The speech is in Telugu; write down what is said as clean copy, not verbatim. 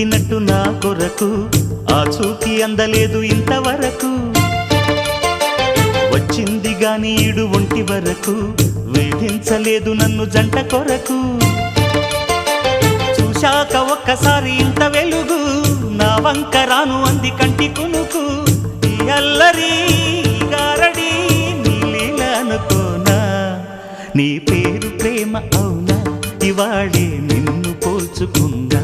పుట్టినట్టు నా కొరకు ఆ చూకి అందలేదు ఇంతవరకు వచ్చింది గాని ఈడు ఒంటి వరకు వేధించలేదు నన్ను జంట కొరకు చూశాక ఒక్కసారి ఇంత వెలుగు నా వంక రాను అంది కంటి కునుకు ఈ అల్లరి గారడి నీ లీల అనుకోనా నీ పేరు ప్రేమ అవునా ఇవాళే నిన్ను పోల్చుకుందా